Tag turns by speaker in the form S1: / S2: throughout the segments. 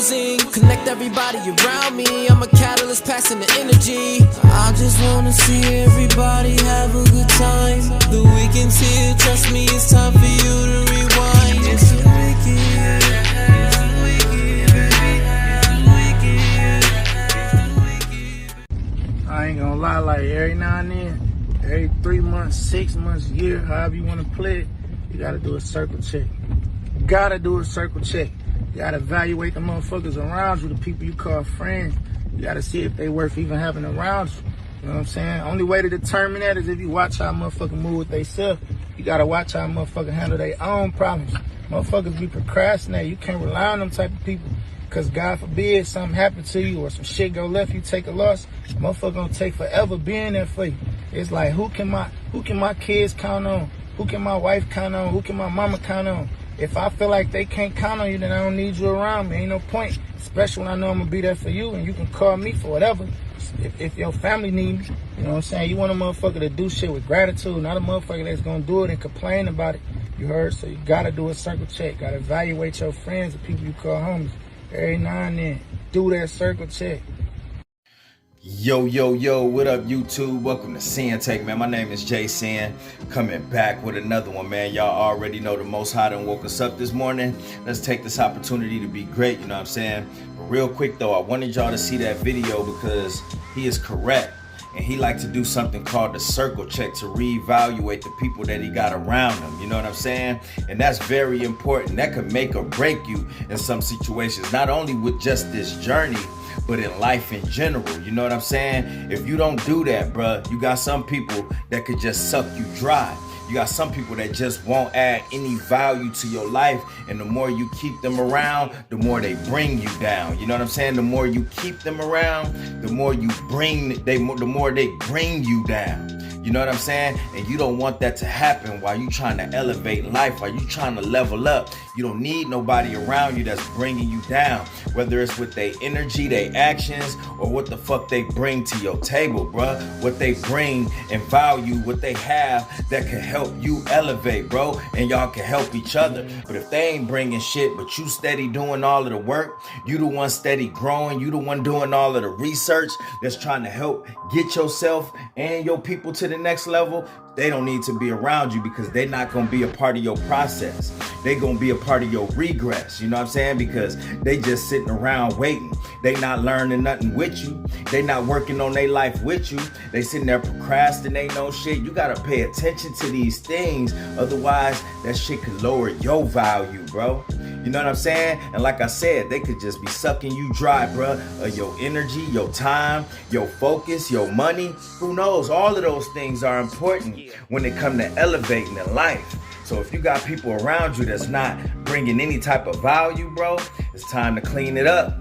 S1: losing. Connect everybody around me, I'm a catalyst passing the energy. I just wanna see everybody have a good time. The weekend's here, trust me, it's time for you to rewind. It's a weekend, it's a weekend, baby.
S2: I ain't gonna lie, like every now and then, every 3 months, 6 months, year, however you wanna play it, you gotta do a circle check. You gotta do a circle check. You gotta evaluate the motherfuckers around you, the people you call friends. You gotta see if they worth even having around you. You know what I'm saying? Only way to determine that is if you watch how motherfuckers move with theyself. You gotta watch how motherfuckers handle their own problems. Motherfuckers be procrastinating. You can't rely on them type of people. Cause God forbid something happen to you or some shit go left, you take a loss. Motherfucker gonna take forever being there for you. It's like who can my kids count on? Who can my wife count on? Who can my mama count on? If I feel like they can't count on you, then I don't need you around me. Ain't no point. Especially when I know I'm gonna be there for you and you can call me for whatever. If your family need me, you know what I'm saying? You want a motherfucker to do shit with gratitude, not a motherfucker that's gonna do it and complain about it. You heard? So you gotta do a circle check. Gotta evaluate your friends, the people you call homies. Every now and then, do that circle check.
S3: Yo, what up, YouTube? Welcome to Sinn-Take, man. My name is Sin, coming back with another one, man. Y'all already know the Most High done woke us up this morning. Let's take this opportunity to be great, you know what I'm saying? But real quick, though, I wanted y'all to see that video because he is correct. And he like to do something called the circle check to reevaluate the people that he got around him. You know what I'm saying? And that's very important. That could make or break you in some situations, not only with just this journey, but in life in general. You know what I'm saying? If you don't do that, bruh, you got some people that could just suck you dry. You got some people that just won't add any value to your life, and the more you keep them around, the more they bring you down. You know what I'm saying? The more you keep them around, the more the more they bring you down. You know what I'm saying? And you don't want that to happen while you trying to elevate life, while you trying to level up. You don't need nobody around you that's bringing you down, whether it's with their energy, their actions, or what the fuck they bring to your table, bruh. What they bring and value, what they have that can help you elevate, bro. And y'all can help each other. But if they ain't bringing shit, but you steady doing all of the work, you the one steady growing, you the one doing all of the research that's trying to help get yourself and your people to the next level, they don't need to be around you because they're not going to be a part of your process. They're going to be a part of your regress. You know what I'm saying? Because they just sitting around waiting. They not learning nothing with you. They not working on their life with you. They sitting there procrastinating on shit. You got to pay attention to these things. Otherwise, that shit could lower your value, bro. You know what I'm saying? And like I said, they could just be sucking you dry, bruh. Your energy, your time, your focus, your money. Who knows? All of those things are important when it comes to elevating in life. So if you got people around you that's not bringing any type of value, bro, it's time to clean it up.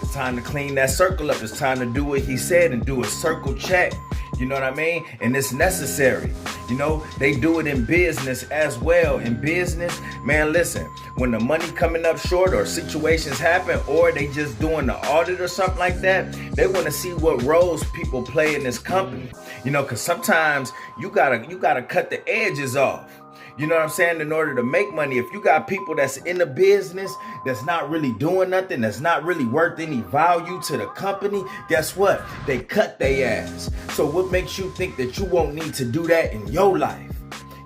S3: It's time to clean that circle up. It's time to do what he said and do a circle check. You know what I mean? And it's necessary. You know, they do it in business as well. In business, man, listen, when the money coming up short or situations happen or they just doing the audit or something like that, they want to see what roles people play in this company. You know, because sometimes you gotta cut the edges off. You know what I'm saying? In order to make money, if you got people that's in the business, that's not really doing nothing, that's not really worth any value to the company, guess what? They cut their ass. So what makes you think that you won't need to do that in your life?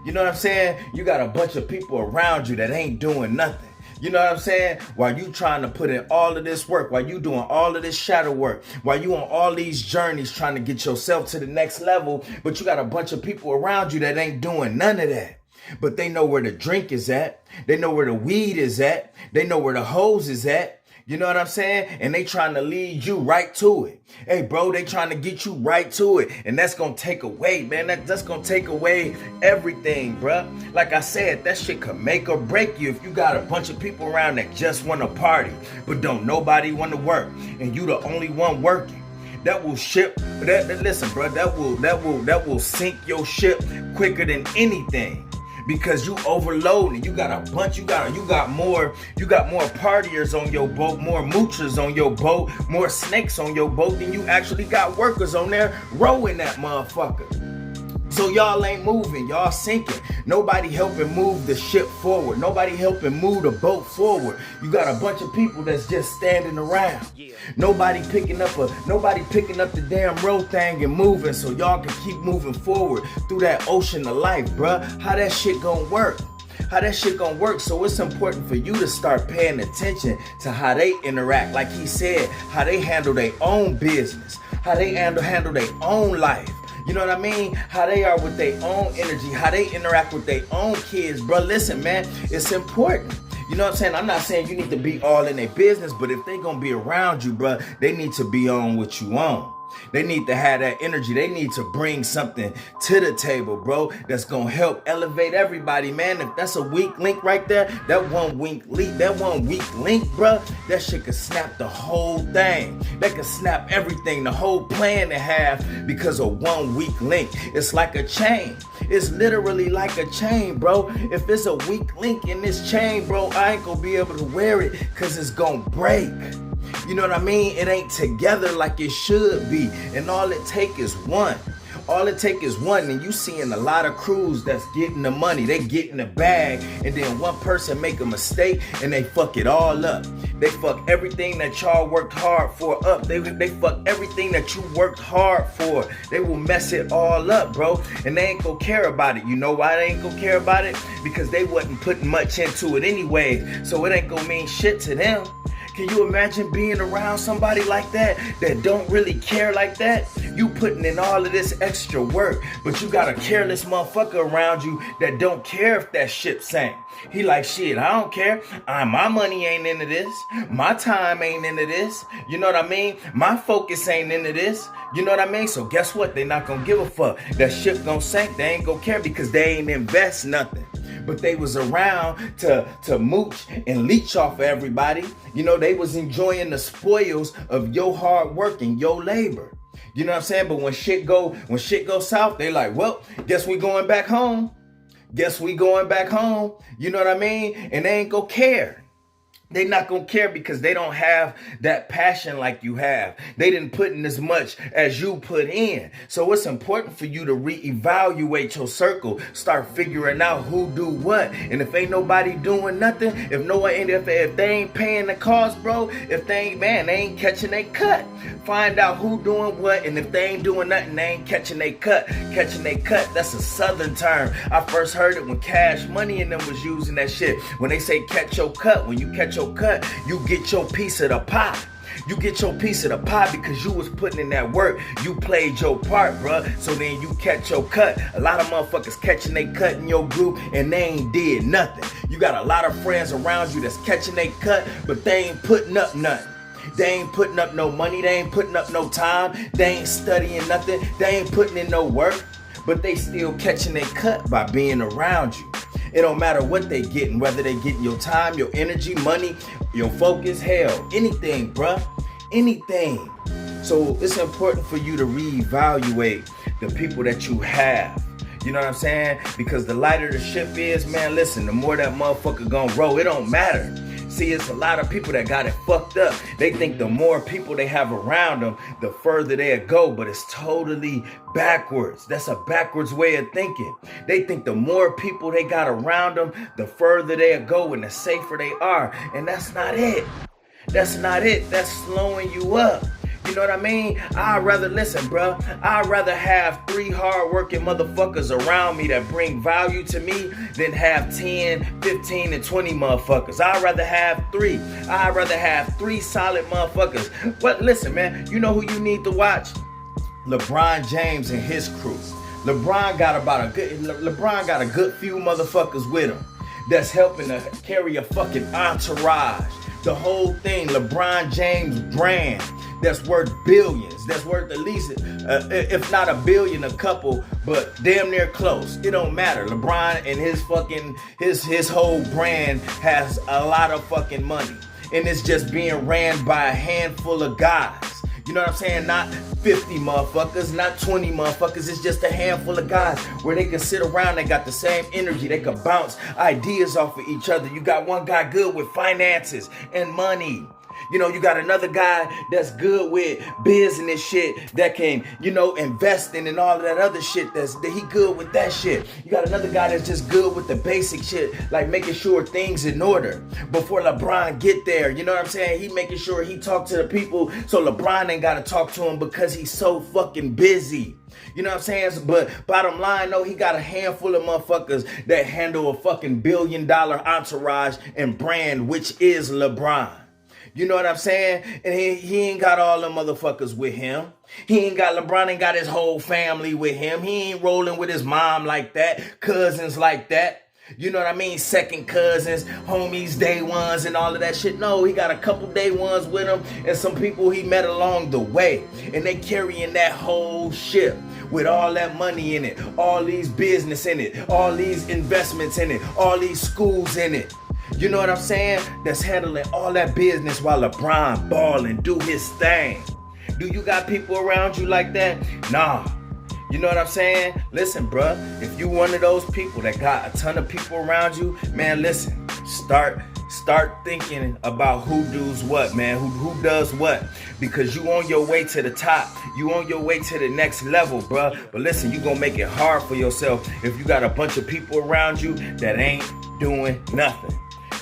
S3: You know what I'm saying? You got a bunch of people around you that ain't doing nothing. You know what I'm saying? While you trying to put in all of this work, while you doing all of this shadow work, while you on all these journeys trying to get yourself to the next level, but you got a bunch of people around you that ain't doing none of that. But they know where the drink is at. They know where the weed is at. They know where the hose is at. You know what I'm saying? And they trying to lead you right to it. Hey, bro, they trying to get you right to it. And that's going to take away, man. That's going to take away everything, bro. Like I said, that shit could make or break you if you got a bunch of people around that just want to party, but don't nobody want to work. And you the only one working. That will listen, bro, that will sink your ship quicker than anything. Because you overloading, you got a bunch, you got more partiers on your boat, more moochers on your boat, more snakes on your boat than you actually got workers on there rowing that motherfucker. So y'all ain't moving, y'all sinking. Nobody helping move the ship forward. Nobody helping move the boat forward. You got a bunch of people that's just standing around. Nobody picking up the damn road thing and moving so y'all can keep moving forward through that ocean of life, bruh. How that shit gonna work? So it's important for you to start paying attention to how they interact. Like he said, how they handle their own business, how they handle their own life. You know what I mean? How they are with their own energy, how they interact with their own kids. Bro, listen, man, it's important. You know what I'm saying? I'm not saying you need to be all in their business, but if they gonna be around you, bro, they need to be on what you on. They need to have that energy. They need to bring something to the table, bro, that's gonna help elevate everybody, man. If that's a weak link right there, that one weak link, bro, that shit could snap the whole thing. That could snap everything, the whole plan in half because of one weak link. It's like a chain. It's literally like a chain, bro. If it's a weak link in this chain, bro, I ain't gonna be able to wear it because it's gonna break. You know what I mean? It ain't together like it should be. And all it take is one. And you seeing a lot of crews that's getting the money. They get in the bag, and then one person make a mistake and they fuck it all up. They fuck everything that y'all worked hard for up. They fuck everything that you worked hard for. They will mess it all up, bro. And they ain't gonna care about it. You know why they ain't gonna care about it? Because they wasn't putting much into it anyway. So it ain't gonna mean shit to them. Can you imagine being around somebody like that don't really care like that? You putting in all of this extra work, but you got a careless motherfucker around you that don't care if that ship sank. He like, shit, I don't care. My money ain't into this. My time ain't into this. You know what I mean? My focus ain't into this. You know what I mean? So guess what? They not gonna give a fuck. That ship gonna sink. They ain't gonna care because they ain't invest nothing. But they was around to mooch and leech off of everybody. You know, they was enjoying the spoils of your hard work and your labor. You know what I'm saying? But when shit go south, they like, well, guess we going back home. You know what I mean? And they ain't gonna care. They not gonna care because they don't have that passion like you have. They didn't put in as much as you put in. So it's important for you to reevaluate your circle. Start figuring out who do what. And if ain't nobody doing nothing, if they ain't paying the cost, bro, if they ain't catching their cut. Find out who doing what, and if they ain't doing nothing, they ain't catching their cut. Catching their cut, that's a southern term. I first heard it when Cash Money and them was using that shit. When they say catch your cut, when you catch your cut, you get your piece of the pie. You get your piece of the pie because you was putting in that work. You played your part, bruh. So then you catch your cut. A lot of motherfuckers catching their cut in your group and they ain't did nothing. You got a lot of friends around you that's catching their cut, but they ain't putting up nothing. They ain't putting up no money. They ain't putting up no time. They ain't studying nothing. They ain't putting in no work. But they still catching their cut by being around you. It don't matter what they getting, whether they getting your time, your energy, money, your focus, hell, anything, bruh. Anything. So it's important for you to reevaluate the people that you have. You know what I'm saying? Because the lighter the ship is, man, listen, the more that motherfucker gonna roll, it don't matter. See, it's a lot of people that got it fucked up. They think the more people they have around them, the further they'll go, but it's totally backwards. That's a backwards way of thinking. They think the more people they got around them, the further they'll go and the safer they are. And that's not it. That's not it. That's slowing you up. You know what I mean? I'd rather have 3 hardworking motherfuckers around me that bring value to me than have 10, 15, and 20 motherfuckers. I'd rather have 3. I'd rather have 3 solid motherfuckers. But listen, man, you know who you need to watch? LeBron James and his crew. LeBron got a good few motherfuckers with him that's helping to carry a fucking entourage. The whole thing, LeBron James brand, that's worth billions. That's worth at least, if not a billion, a couple, but damn near close. It don't matter. LeBron and his whole brand has a lot of fucking money, and it's just being ran by a handful of guys. You know what I'm saying? Not 50 motherfuckers, not 20 motherfuckers. It's just a handful of guys where they can sit around. They got the same energy. They can bounce ideas off of each other. You got one guy good with finances and money. You know, you got another guy that's good with business shit that can, you know, investing and all of that other shit that he good with that shit. You got another guy that's just good with the basic shit, like making sure things in order before LeBron get there. You know what I'm saying? He making sure he talk to the people so LeBron ain't got to talk to him because he's so fucking busy. You know what I'm saying? But bottom line, though, he got a handful of motherfuckers that handle a fucking $1 billion entourage and brand, which is LeBron. You know what I'm saying? And he ain't got all them motherfuckers with him. LeBron ain't got his whole family with him. He ain't rolling with his mom like that, cousins like that. You know what I mean? Second cousins, homies, day ones, and all of that shit. No, he got a couple day ones with him and some people he met along the way. And they carrying that whole ship with all that money in it, all these business in it, all these investments in it, all these schools in it. You know what I'm saying? That's handling all that business while LeBron ball and do his thing. Do you got people around you like that? Nah. You know what I'm saying? Listen, bruh, if you one of those people that got a ton of people around you, man, listen, start thinking about who does what, man, who does what, because you on your way to the top, you on your way to the next level, bruh. But listen, you gonna make it hard for yourself if you got a bunch of people around you that ain't doing nothing,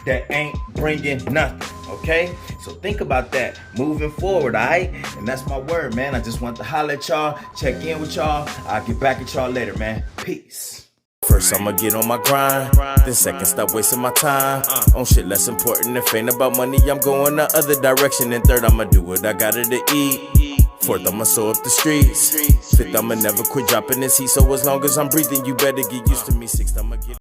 S3: that ain't bringing nothing. Okay, so think about that moving forward, all right? And that's my word, man. I just want to holler at y'all, check in with y'all. I'll get back at y'all later, man. Peace. First, I'ma get on my grind. Then second, stop wasting my time on shit less important. If ain't about money, I'm going the other direction. And third, I'ma do what I gotta to eat. Fourth, I'ma sew up the streets. Fifth, I'ma never quit dropping this heat. So as long as I'm breathing, you better get used to me. Sixth, I'ma get